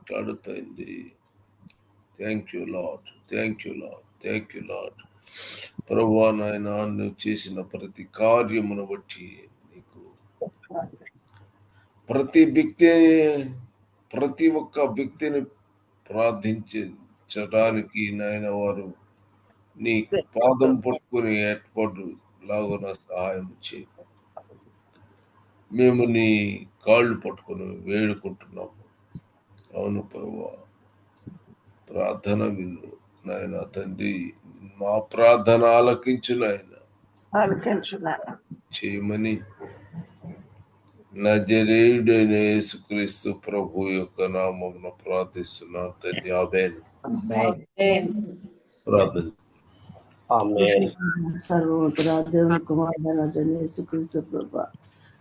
మాట్లాడుతుంది. Thank you lord, thank you lord, thank you lord. ప్రభువా నాయన, నువ్వు చేసిన ప్రతి కార్యమును బట్టి నీకు ప్రతి ఒక్క వ్యక్తిని ప్రార్థించడానికి నాయన వారు నీ పాదం పట్టుకుని ఏర్పాటు లాగున సహాయం చేయి. మేము నీ కాళ్ళు పట్టుకుని వేడుకుంటున్నాము. అవును ప్రభువా, ప్రార్థన విను నాయన తండ్రి, మా ప్రార్థన ఆలకించు నాయన చేయమని నజరేయుడైన యేసుక్రీస్తు ప్రభు యొక్క నామమున ప్రార్థిస్తున్నా తండ్రి. ఆమేన్. ప్రార్థన. సర్వోత్తర దేవుని కుమారుడైన యేసుక్రీస్తు ప్రభు,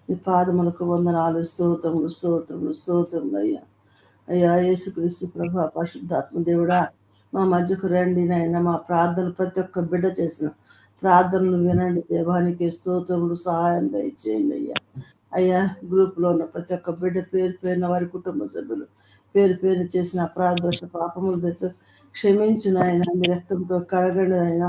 ఈ పాదములకు వందనాలు, స్తోత్రములు స్తోత్రములు స్తోత్రములు అయ్యా. అయ్యా యేసుక్రీస్తు ప్రభు, పరిశుద్ధాత్మ దేవుడా, మా మధ్యకు రండి నాయన. మా ప్రార్థనలు ప్రతి ఒక్క బిడ్డ చేసిన ప్రార్థనలు వినండి. దేవానికి స్తోత్రములు, సహాయం దయచేయండి అయ్యా. అయ్యా, గ్రూప్లో ఉన్న ప్రతి ఒక్క బిడ్డ పేరు పేరున వారి కుటుంబ సభ్యులు పేరు పేరు చేసిన అపరాధోష పాపములు క్షమించిన ఆయన, మీ రక్తంతో కడగండి ఆయన.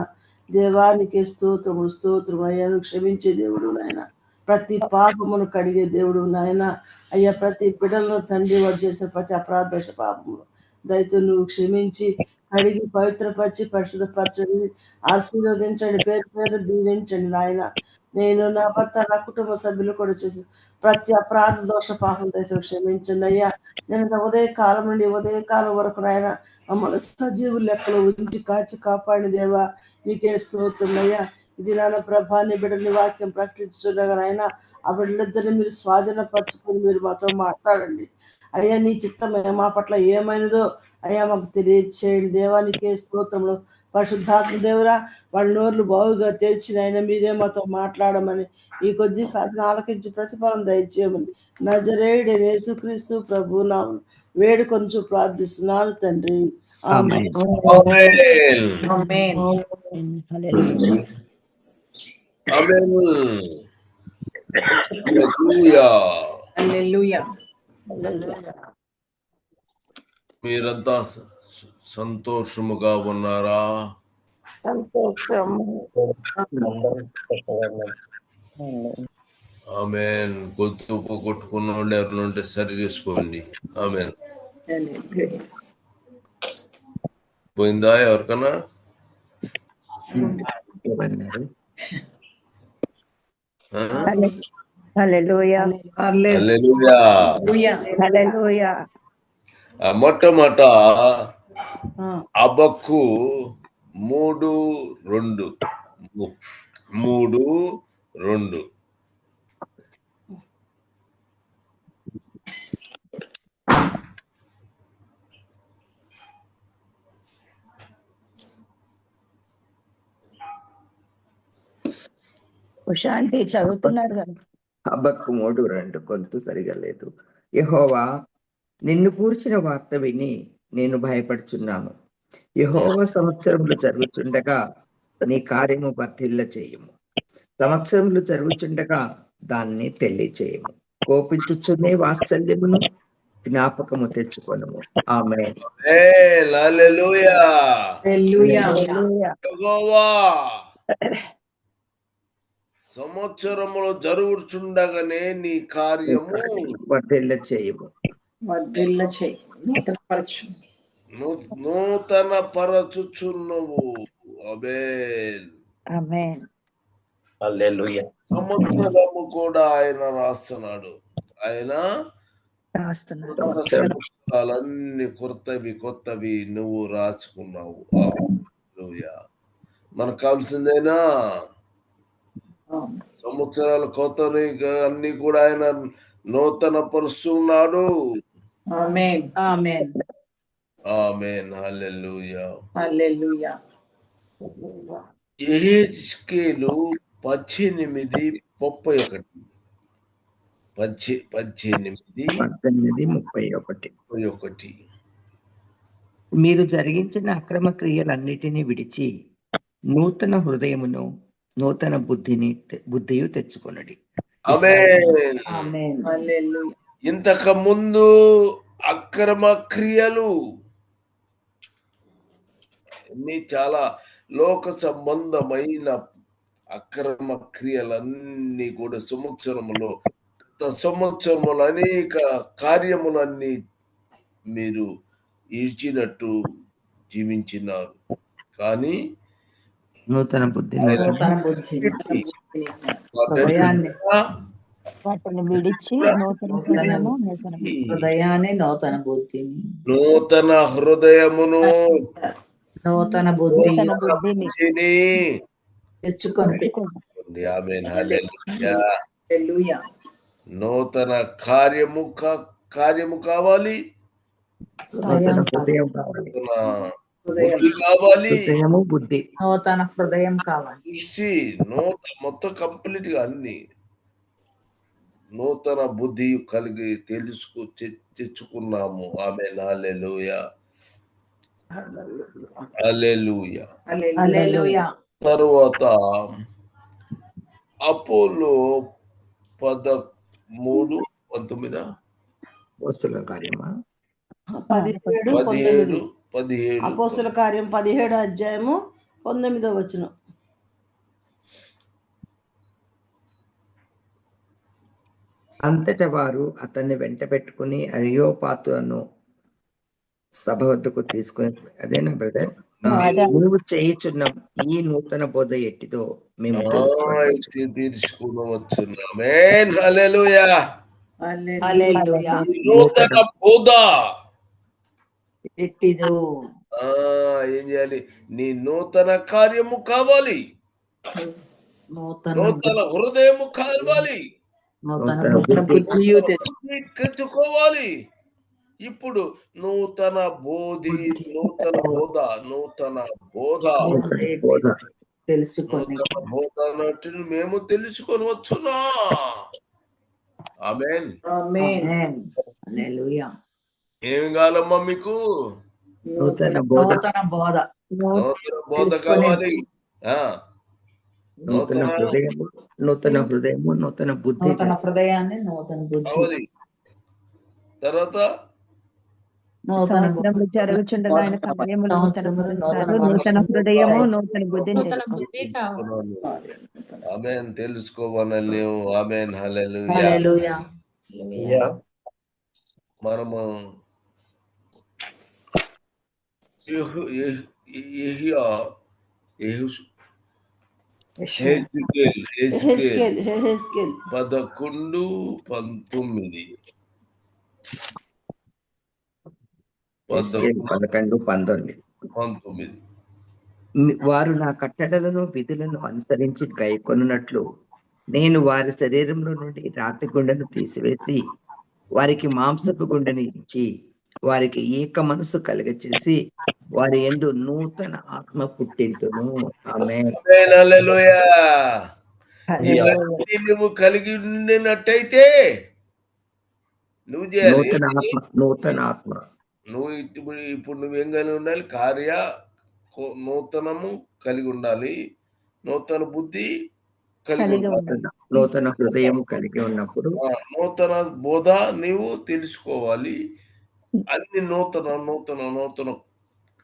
దేవానికి స్తోత్రములు స్తోత్రములు అయ్యా. నువ్వు క్షమించే దేవుడు నాయన, ప్రతి పాపమును కడిగే దేవుడు నాయన. అయ్యా, ప్రతి బిడ్డలను తండ్రి వాడు చేసిన ప్రతి అపరాధోష పాపములు దయతో నువ్వు క్షమించి కడిగి పవిత్రపరిచి పరిశుద్ధపరచండి, ఆశీర్వదించండి, పేరు పేరు దీవించండి నాయన. నేను, నా భర్త, నా కుటుంబ సభ్యులు కూడా చేసిన ప్రతి అపరాధ దోష పాపం దయతో క్షమించండి అయ్యా. నేను ఉదయకాలం నుండి ఉదయకాలం వరకు నాయన మమ్మల్ని సజీవుల లెక్కలో ఉంచి కాచి కాపాడిన దేవా నీకే స్తోత్రమయ్యా. ఇది నాన్న ప్రభాని బిడ్డని వాక్యం ప్రకటించుండగా నాయన, ఆ బిడ్డలిద్దరిని మీరు స్వాధీనపరచుకొని మీరు మాతో మాట్లాడండి అయ్యా. నీ చిత్తం మా పట్ల ఏమైనదో అయ్యా మాకు తెలియచేయండి. దేవానికే స్తోత్రములు. పరిశుద్ధాత్మ దేవురా, వాళ్ళ నోర్లు బాగుగా తెరిచిన ఆయన మీరే మాతో మాట్లాడమని, ఈ కొద్ది సాధన ఆలకించి ప్రతిఫలం దయచేయమని నజరేయుడైన యేసుక్రీస్తు ప్రభు నామమున వేడుకొంచు ప్రార్థిస్తున్నాను తండ్రి. ఆమేన్. ఆమేన్. హల్లెలూయా. మీరంతా సంతోషముగా ఉన్నారా? ఆమేన్. గొంతు కొట్టుకున్న వాళ్ళు ఎవరు ఉంటే సరి చేసుకోండి. ఆమేన్. పోయిందా ఎవరికన్నా? మొట్టమొదట హబక్కు 3:2 శాంతి చదువుతున్నారు కదా. హబక్కు 3:2 గొంతు సరిగా లేదు. యెహోవా, నిన్ను కూర్చిన వార్త విని నేను భయపడుచున్నాను. యెహోవా సంవత్సరములు జరుగుచుండగా నీ కార్యము వర్ధిల్ల చేయము. సంవత్సరములు జరుగుచుండగా దాన్ని తెలియచేయము. కోపించుచునే వాత్సల్యమును జ్ఞాపకము తెచ్చుకొనుము. ఆమేన్. హల్లెలూయా. యెహోవా సంవత్సరములు జరుగుచుండగానే నీ కార్యము వర్ధిల్ల చేయము. నూతన పరచుచున్నవు. ఆమేన్. హల్లెలూయా. సంవత్సరము కూడా ఆయన రాస్తున్నాడు. ఆయన సంవత్సరాలన్నీ కొత్తవి నువ్వు రాసుకున్నావు. హల్లెలూయా. మనకు కావాల్సిందేనా? సంవత్సరాలు కొత్తవి అన్ని కూడా ఆయన నూతన పరుస్తున్నాడు. ఆమేన్. ఆమేన్. హల్లెలూయా. యెహెజ్కేలు 18:31. మీరు జరిగించిన అక్రమ క్రియలన్నిటినీ విడిచి నూతన హృదయమును నూతన బుద్ధియు తెచ్చుకొనుడి. ఇంతకు ముందు అక్రమ క్రియలు అన్ని చాలా లోక సంబంధమైన అక్రమ క్రియలన్నీ కూడా సంవత్సరములో అనేక కార్యములన్నీ మీరు ఈడ్చినట్టు జీవించినారు. కానీ నూతన బుద్ధి వాటిని విడిచి నూతన హృదయము హృదయాన్ని నూతన బుద్ధిని నూతన హృదయమును నూతన బుద్ధిని తెచ్చుకోండి. ఆమేన్. హల్లెలూయా. నూతన కార్యము కావాలి, నూతన హృదయం కావాలి, బుద్ధి కావాలి, బుద్ధి నూతన హృదయం కావాలి. దృష్టి మొత్తం కంప్లీట్ గా అన్ని నూతన బుద్ధి కలిగి తెచ్చుకున్నాము. ఆమేన్. హల్లెలూయా. హల్లెలూయా. హల్లెలూయా. తరువాత అపోలో 13:19 అపోస్తలుల కార్యమా 17 17 అపోస్తలుల కార్యం 17వ అధ్యాయము 19వ వచనం. అంతటా వారు అతన్ని వెంట పెట్టుకుని అరియోపాతును సభ వద్దకు తీసుకుని, అదేనా బ్రదర్, నువ్వు చేయుచున్న ఈ నూతన బోధ ఎట్టిదో మేము తెలుసుకునవచ్చున్నాం. హల్లెలూయా. హల్లెలూయా. నూతన బోధ ఎట్టిదో ఏం చేయాలి? నీ నూతన కార్యము కావాలి, నూతన హృదయము కావాలి, తెచ్చుకోవాలి. ఇప్పుడు నూతన బోధ బోధనటిని మేము తెలుసుకొని వచ్చునా. ఆమేన్. ఏమి కావాలమ్మా మీకు? నూతన బోధ కావాలి, నూతన హృదయము, నూతన బుద్ధి హృదయాన్ని నూతన బుద్ధి. తర్వాత సంవత్సరములు జరుగుచుండగా ఆయన కార్యములు నూతన హృదయము నూతన బుద్ధిని ఆమేన్. తెలుసుకోవాలని. ఆమేన్. హల్లెలూయా. మనము హెజ్కేల్ 11:19 11:19 వారు నా కట్టడలను విధులను అనుసరించి గైకొనున్నట్లు నేను వారి శరీరంలో నుండి రాతి గుండెను తీసివేసి వారికి మాంసపు గుండెని ఇచ్చి వారికి ఏక మనసు కలుగచేసి వారి యందు నూతన ఆత్మ పుట్టింతును. ఆమేన్. హల్లెలూయా. నువ్వు కలిగి ఉండినట్టయితే నువ్వు చేయాలి నూతన ఆత్మ. నువ్వు ఇప్పుడు నువ్వేం కలిగి ఉండాలి? నూతనము కలిగి ఉండాలి, నూతన బుద్ధి కలిగి ఉండాలి, నూతన హృదయం కలిగి ఉన్నప్పుడు నూతన బోధ నీవు తెలుసుకోవాలి. అన్ని నూతన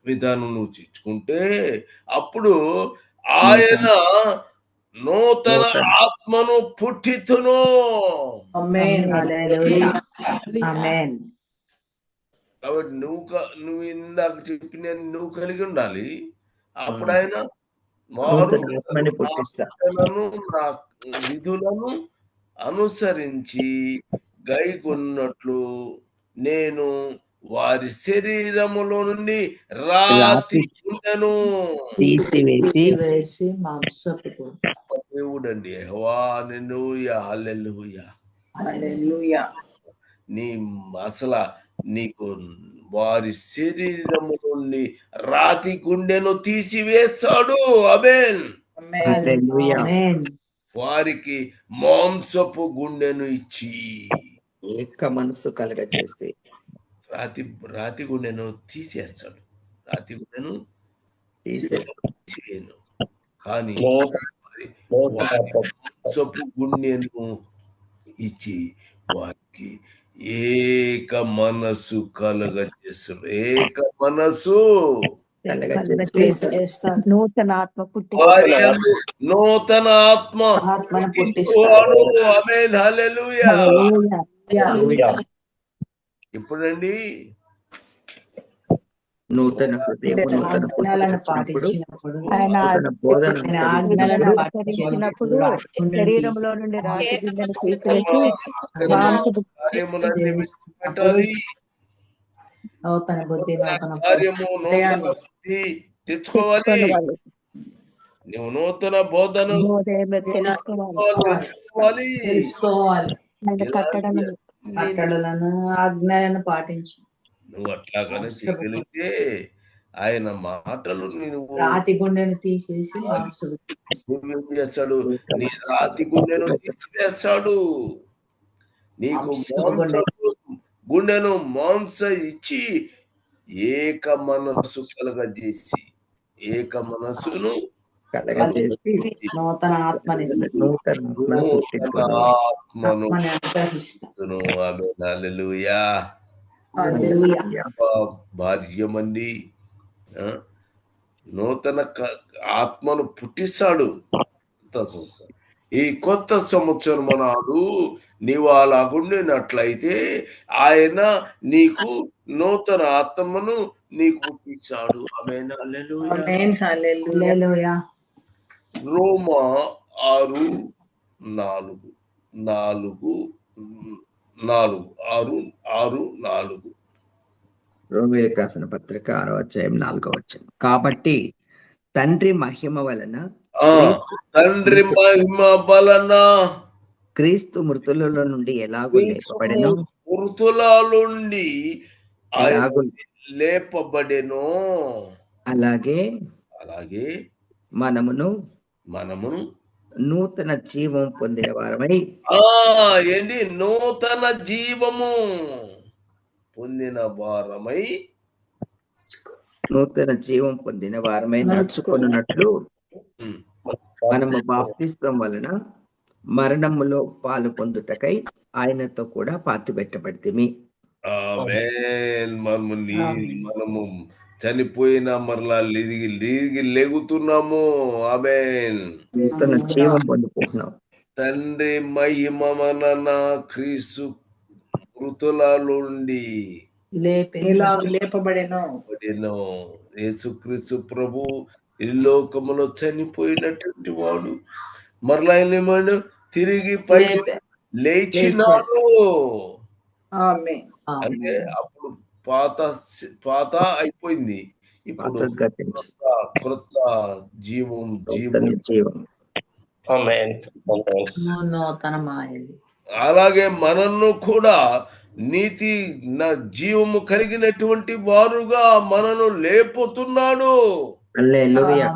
విధానం నువ్వు చేర్చుకుంటే అప్పుడు ఆయన నూతన ఆత్మను పుట్టితును. కాబట్టి నువ్వు ఇందాక చెప్పిన నువ్వు కలిగి ఉండాలి. అప్పుడు ఆయన నా విధులను అనుసరించి గైకొన్నట్లు నేను వారి శరీరములో నుండి రాతి గుండెను తీసివేసి మాంసపు. దేవుడండి. హల్లెలూయా. హల్లెలూయా. నీ అసలు నీకు వారి శరీరము నుండి రాతి గుండెను తీసివేస్తాడు. ఆమేన్. వారికి మాంసపు గుండెను ఇచ్చి ఏక మనసు కలగచేసి రాతి గుండెను తీసేస్తాడు. రాతి గుండెను తీసేను, కానీ మాంసపు గుండెను ఇచ్చి వారికి ఏక మనసు కలగజేస్తాడు. ఏక మనసు చేస్తాడు. నూతన ఆత్మ పుట్టిస్తాడు. కార్యము నూతన ఆత్మ ఆత్మను పుట్టించువాడు. ఆమేన్. హల్లెలూయా. హల్లెలూయా. ఇప్పుడండి నూతన హృదయము నూతన ఆజ్ఞలను పుట్టినప్పుడు పాటించినప్పుడు ఆయన నూతన బోధన ఆయన ఆజ్ఞలను అనుసరించినప్పుడు శరీరంలో నుండి రాతి గింజను తీసివేసి అక్రమ మాంసపు కార్యములన్నీ విడిచిపెట్టాలి. నూతన బుద్ధి నూతన కార్యము నూతన బుద్ధి తెచ్చుకోవాలి. తెచ్చుకొనవాలి. నువ్వు నూతన బోధన బోధేమి తెలుసుకోవాలి. తెలుసుకోవాలి. ఆయన కట్టడలను కట్టడలను ఆజ్ఞలను పాటించు. నువ్వు అట్లాగానే చేయగలిగితే ఆయన మాటలు నువ్వు రాతి గుండెను తీసేసి మాంసపు నువ్వేం చేస్తాడు? నీ రాతి గుండెను తీసివేస్తాడు. నీకు గుండెను మాంస ఇచ్చి ఏక మనస్సు కలగజేసి ఏక మనస్సును కలగజేసి నూతన ఆత్మని ఆత్మను అనుగ్రహిస్తాను. హల్లెలూయా. భార్యమండి నూతన ఆత్మను పుట్టిస్తాడు. ఈ కొత్త సంవత్సరం నాడు నీవు అలాగుండినట్లయితే ఆయన నీకు నూతన ఆత్మను నీకు పుట్టించాడు. ఆమేన్. హల్లెలూయా. రోమా 6:4 రోమీయులకు రాసిన పత్రిక 6వ అధ్యాయం 4వ వచనం. కాబట్టి తండ్రి మహిమ వలన క్రీస్తు మృతులలో నుండి ఎలాగో లేపబడెను లేపబడెను అలాగే మనమును నూతన జీవం పొందిన వారమై ఏంటి నూతన జీవము పొందిన వారమై నడుచుకున్నట్లు మనము బాప్తిస్మం వలన మరణములో పాలు పొందుటకై ఆయనతో కూడా పాతిపెట్టబడితిమి. మనము చనిపోయిన మరలా తిరిగి లెగుతున్నాము. ఆమేన్. నూతన జీవం పొందుకుంటున్నాం. తండ్రి మహిమన క్రీస్తు మృతులలోండి లేపబడెను. యేసుక్రీస్తు ప్రభు ఈ లోకములో చనిపోయినటువంటి వాడు మరలా ఏమన్నాడు? తిరిగి పైకి లేచినాడు. అంటే అప్పుడు పాత అయిపోయింది, ఇప్పుడు కొత్త జీవం. అలాగే మనను కూడా నీతి జీవము కలిగినటువంటి వారుగా మనను లేపుతున్నాడు. తర్వాత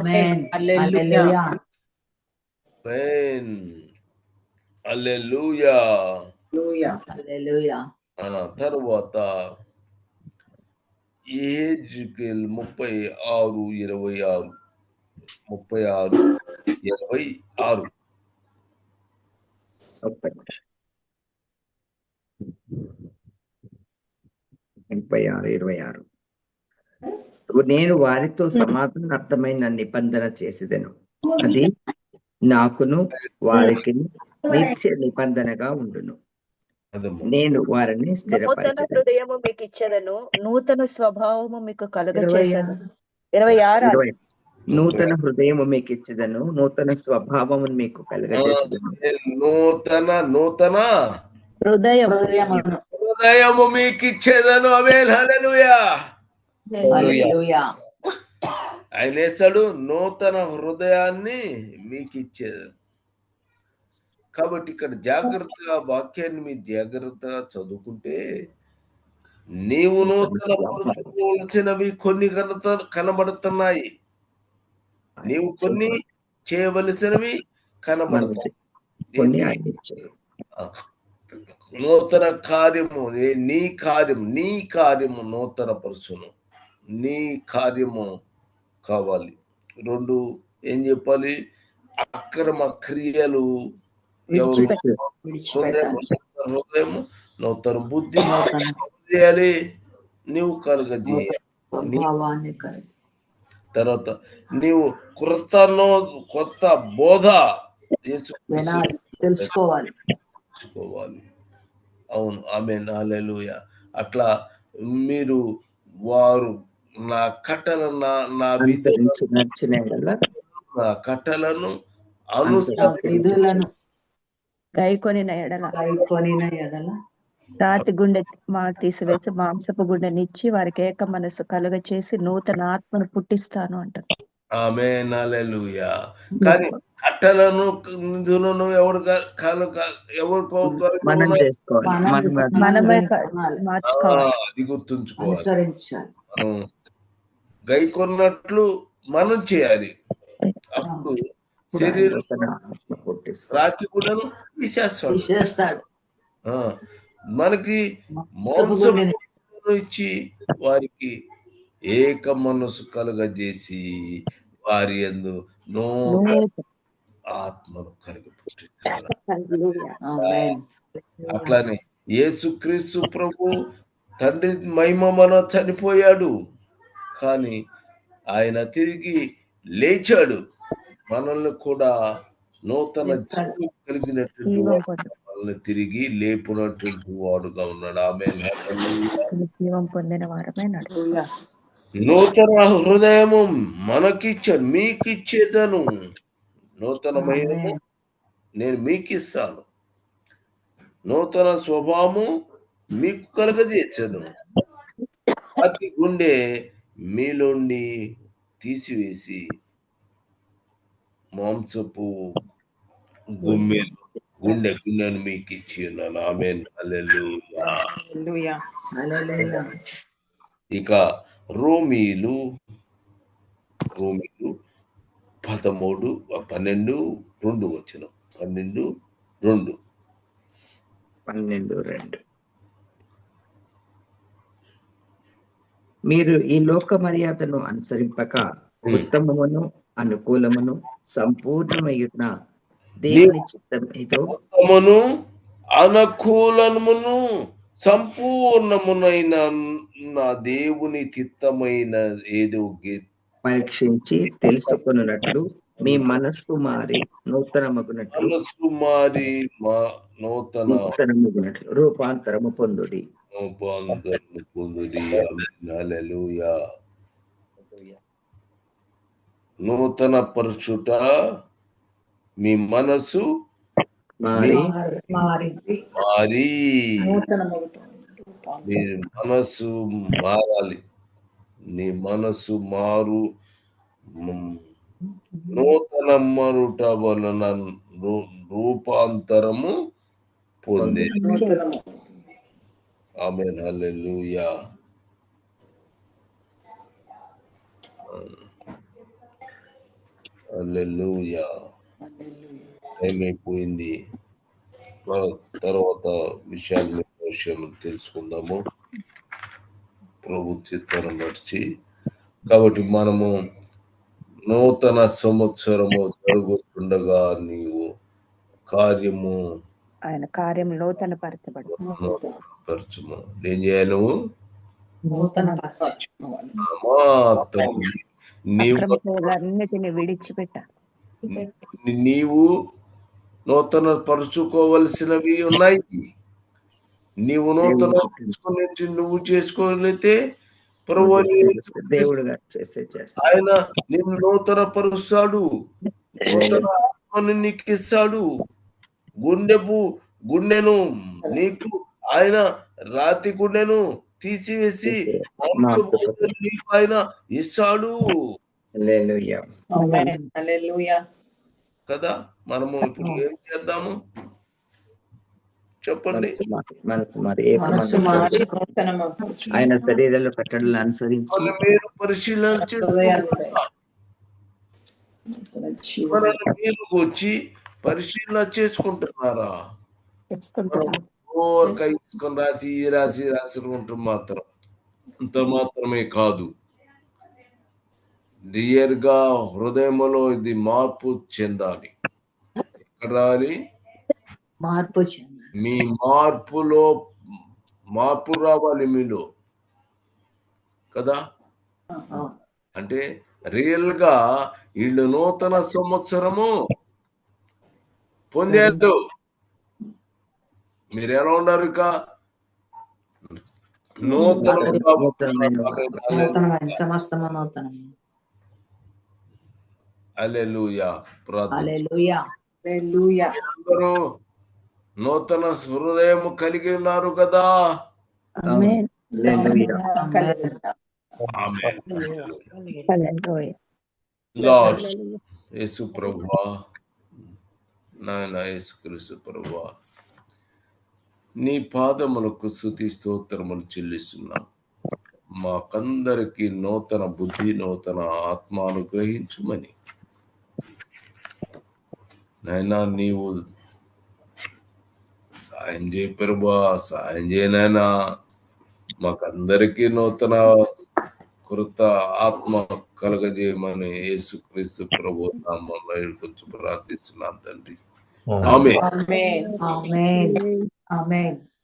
యెహెజ్కేలు 36:26 36:26 నేను వారితో సమాధానార్థమైన నిబంధన చేసేదను, అది నాకును వారికి నిత్య నిబంధనగా ఉండును. నేను వారిని స్థిరపరచెదను. హృదయము మీకు ఇచ్చేదను, నూతన స్వభావము మీకు కలుగజేసెదను. 26 నూతన హృదయము మీకు ఇచ్చేదను, నూతన స్వభావము మీకు కలుగజేసేదను. నూతన హృదయము మీకు ఇచ్చేదను. ఆమేన్. హల్లెలూయా. ఆయన వేస్తాడు నూతన హృదయాన్ని మీకు ఇచ్చేదను. కాబట్టి ఇక్కడ జాగ్రత్తగా వాక్యాన్ని మీరు జాగ్రత్తగా చదువుకుంటే నీవు నూతన పరచుకోవలసినవి కొన్ని కనబడుతున్నాయి, నీవు కొన్ని చేయవలసినవి కనబడుతున్నాయి. నూతన కార్యము నీ కార్యము నూతన పరుచును, నీ కార్యము కావాలి. 2 ఏం చెప్పాలి? అక్రమ క్రియలు హృదయము నూతన బుద్ధి నూతన చేయాలి, నీవు కలుగజేయాలి. స్వభావాన్ని కలిగి తర్వాత నీవు కొత్త బోధ వినాలి, తెలుసుకోవాలి. తెలుసుకోవాలి. అవును, ఆమేన్, హల్లెలూయా. అట్లా మీరు వారు నా కట్టలను నా విధులను అనుసరించి నడిచిన ఎడల నా కట్టలను నా అనుసరించి విధులను గైకొనిన ఎడల గైకొనిన ఎడల రాతి గుండె తీసివేసి మాంసపు గుండెనిచ్చి వారికి ఏక మనసు కలుగ చేసి నూతన ఆత్మను పుట్టిస్తాను అంటారు. ఆమేన్, హల్లెలూయా. కానీ కట్టలను నిధులను మనం చేసుకోవాలి. మనమే అనుసరించాలి, మార్చుకోవాలి. అది గుర్తుంచుకోవాలి. అనుసరించాలి. మనం గై కొన్నట్లు మనం చేయాలి. అప్పుడు శరీరం రాత్రి కూడా తీసేస్తాడు. మనకి మాంసం ఇచ్చి వారికి ఏక మనసు కలుగజేసి వారి యందు నూతన ఆత్మను కలిగి పుట్టించాడు. ఆమేన్. అట్లానే యేసుక్రీస్తు ప్రభు తండ్రి మహిమ మన చనిపోయాడు, కానీ ఆయన తిరిగి లేచాడు. మనల్ని కూడా నూతన జీవం కలిగినటువంటి వాడు, మనల్ని తిరిగి లేపునటువంటి వాడుగా ఉన్నాడు. ఆమేన్, హల్లెలూయా. జీవం పొందిన వారమే నడు. నూతన హృదయము మనకిచ్చాను, మీకిచ్చేదను. నూతనమైన నేను మీకిస్తాను, నూతన స్వభావము మీకు కలగజేసాను. అతి గుండె మీలోండి తీసివేసి మాంసపు గుండెను మీకు ఇచ్చి ఉన్నాను. ఆమేన్, హల్లెలూయా. హల్లెలూయా. ఇక రోమీలు 12:2 వచనం. 12:2 మీరు ఈ లోక మర్యాదను అనుసరింపక ఉత్తమమును అనుకూలమును సంపూర్ణమయ్యున్న దేవుని చిత్తం ఏదో ఉత్తమమును అనుకూలమును సంపూర్ణమునైన నా దేవుని చిత్తమైన ఏదో పరీక్షించి తెలుసుకొనున్నట్లు మీ మనస్సు మారి నూతనమగునట్లు రూపాంతరము పొందుడి. హల్లెలూయా. నూతన పరచుట మీ మనసు మారి మీ మనసు మారాలి. నీ మనసు మారు నూతన మరుట వలన రూపాంతరము పొందే. ఆమేన్, హల్లెలూయా. హల్లెలూయా. ఏమైపోయింది తర్వాత విషయం తెలుసుకుందాము ప్రభు చిత్తం నడిచి. కాబట్టి మనము నూతన సంవత్సరము జరుగుతుండగా నీవు ఆయన కార్యం నూతన పరచుము. ఏం చేయాలి నువ్వు? అన్నిటిని విడిచిపెట్ట. నీవు నూతన పరుచుకోవలసినవి ఉన్నాయి. నీవు నూతన నువ్వు చేసుకోలేతే దేవుడు ఆయన నిన్ను నూతన పరుస్తాడు, నూతన ఆత్మను నీకు ఇస్తాడు. గుండెను నీకు ఆయన రాతి గుండెను తీసివేసి నీకు ఆయన ఇస్తాడు కదా. మనము ఇప్పుడు ఏం చేద్దాము చెప్పండి? ఆయన శరీరంలో కట్టడలను అనుసరించి మీరు పరిశీలన వచ్చి పరిశీలన చేసుకుంటున్నారా? రాసుకుంటాం మాత్రం అంత మాత్రమే కాదు, రియర్గా హృదయంలో ఇది మార్పు చెందాలి. ఎక్కడ రావాలి? మార్పు మీ మార్పులో మార్పు రావాలి మీలో కదా. అవును. అంటే రియల్ గా వీళ్ళు నూతన సంవత్సరము పొందారు. మీరు ఎలా ఉన్నారు? ఇక నూతనమైన సమస్తము నూతనమైన. హల్లెలూయా. హల్లెలూయా. హల్లెలూయా. అందరూ నూతన హృదయము కలిగి ఉన్నారు కదా. ఆమేన్. హల్లెలూయా. ఆమేన్. హల్లెలూయా. లార్డ్ యేసు ప్రభువా, నాయన యేసుక్రీస్తు ప్రభువా, నీ పాదములకు స్తుతి స్తోత్రములు చెల్లిస్తున్నాం. మాకందరికి నూతన బుద్ధి, నూతన ఆత్మ అనుగ్రహించుమని నాయనా నీవు సాయం చేయి ప్రభువా, సాయం చేయనైనా. మాకందరికి నూతన కృత ఆత్మ కలగజేయమని యేసుక్రీస్తు ప్రభు నామములో కొంచెం ప్రార్థిస్తున్నాం తండ్రి. ఆమేన్. ఆమేన్. ఆమేన్. ఆమేన్.